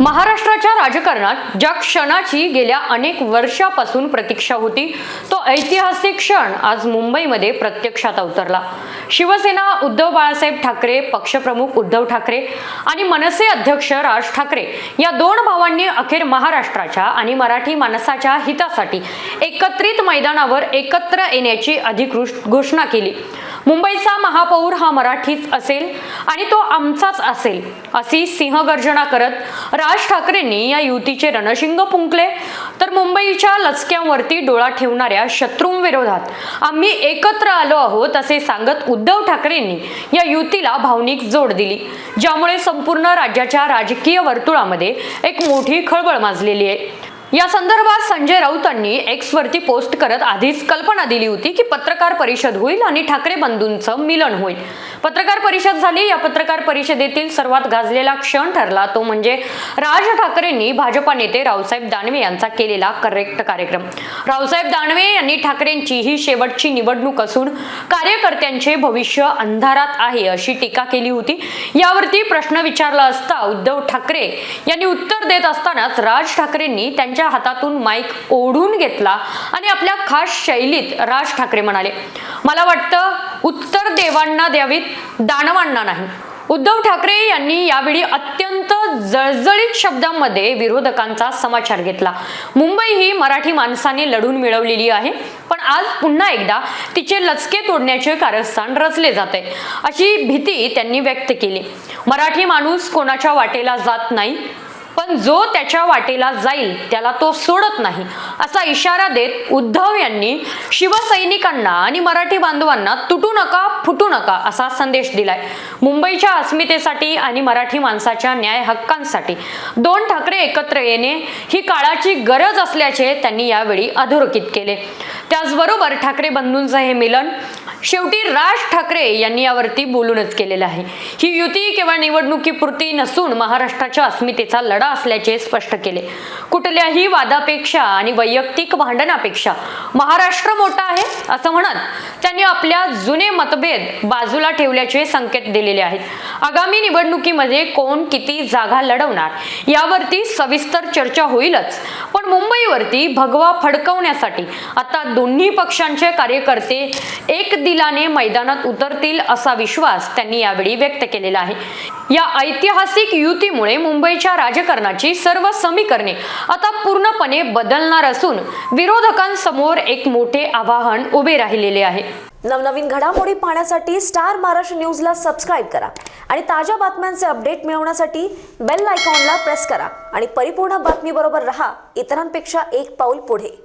महाराष्ट्राच्या राजकारणात ज्या क्षणाची गेल्या अनेक वर्षापासून प्रतीक्षा होती तो ऐतिहासिक क्षण आज मुंबईमध्ये प्रत्यक्षात अवतरला। शिवसेना उद्धव बाळासाहेब ठाकरे, पक्षप्रमुख उद्धव ठाकरे आणि मनसे अध्यक्ष राज ठाकरे या दोन भावांनी अखेर महाराष्ट्राच्या आणि मराठी माणसाच्या हितासाठी एकत्रित मैदानावर एकत्र येण्याची अधिकृत घोषणा केली। मुंबईचा महापौर हा मराठीच असेल आणि तो आमचाच असेल अशी सिंहगर्जना करत राज ठाकरेंनी या युतीचे रणशिंग फुंकले। तर मुंबईच्या लचक्यांवरती डोळा ठेवणाऱ्या शत्रूंविरोधात आम्ही एकत्र आलो आहोत असे सांगत उद्धव ठाकरेंनी या युतीला भावनिक जोड दिली, ज्यामुळे संपूर्ण राज्याच्या राजकीय वर्तुळामध्ये एक मोठी खळबळ माजलेली आहे। या संदर्भात संजय राऊतांनी एक्स वरती पोस्ट करत आधीच कल्पना दिली होती की पत्रकार परिषद होईल आणि ठाकरे बंधूंचं मिलन होईल। पत्रकार परिषद झाली। या पत्रकार परिषदेतील सर्वात गाजलेला क्षण ठरला तो म्हणजे राज ठाकरेंनी भाजपा नेते रावसाहेब दानवे यांचा केलेला करेक्ट कार्यक्रम। रावसाहेब दानवे यांनी ठाकरेंची ही शेवटची निवडणूक असून कार्यकर्त्यांचे भविष्य अंधारात आहे अशी टीका केली होती। यावरती प्रश्न विचारला असता उद्धव ठाकरे यांनी उत्तर देत असतानाच राज ठाकरेंनी त्यांच्या हातातून माईक ओढून घेतला आणि आपल्या खास शैलीत राज ठाकरे म्हणाले, मला वाटतं उत्तर देवांना द्यावीत, दानवांना नाही। उद्धव ठाकरे यांनी यावेळी अत्यंत जळजळीत शब्दांमध्ये विरोधकांचा समाचार घेतला। मुंबई ही मराठी माणसाने लढून मिळवलेली आहे, पण आज पुन्हा एकदा तिचे लचके तोडण्याचे कारस्थान रचले जाते अशी भीती त्यांनी व्यक्त केली। मराठी माणूस कोणाच्या वाटेला जात नाही, पण जो त्याच्या वाटेला जाईल त्याला तो सोडत नाही असा इशारा देत उद्धव यांनी शिवसैनिकांना आणि मराठी बांधवांना तुटू नका, फुटू नका असा संदेश दिलाय। मुंबईच्या अस्मितेसाठी आणि मराठी माणसाच्या न्याय हक्कांसाठी दोन ठाकरे एकत्र येणे ही काळाची गरज असल्याचे त्यांनी यावेळी अधोरेखित केले। त्याचबरोबर ठाकरे बंधूंचं हे मिलन शेवटी राज ठाकरे यांनी यावरती बोलूनच केलेलं आहे। ही युती केवळ निवडणुकीपुरती नसून महाराष्ट्राच्या अस्मितेचा लढा असल्याचे स्पष्ट केले। कुठल्याही वादापेक्षा आणि वैयक्तिक भांडणापेक्षा महाराष्ट्र मोठा आहे असं म्हणत त्यांनी आपल्या जुने मतभेद बाजूला ठेवल्याचे संकेत दिलेले आहेत। आगामी निवडणुकीमध्ये कोण किती जागा लढवणार यावरती सविस्तर चर्चा होईलच, पण मुंबईवरती भगवा फडकवण्यासाठी आता दोन्ही पक्षांचे कार्यकर्ते एक दिलाने मैदानात उतरतील असा विश्वास त्यांनी यावेळी व्यक्त केलेला आहे। या ऐतिहासिक युतीमुळे मुंबईच्या राजकारणाची सर्व समीकरणे आता पूर्णपणे बदलणार असून विरोधकांसमोर एक मोठे आव्हान उभे राहिलेले आहे। नवनवीन घडामोडी पाहण्यासाठी स्टार महाराष्ट्र न्यूजला सबस्क्राइब करा आणि ताज्या बातम्यांचे अपडेट मिळवण्यासाठी बेल आयकॉनला प्रेस करा आणि परिपूर्ण बातमीबरोबर रहा, इतरांपेक्षा एक पाऊल पुढे।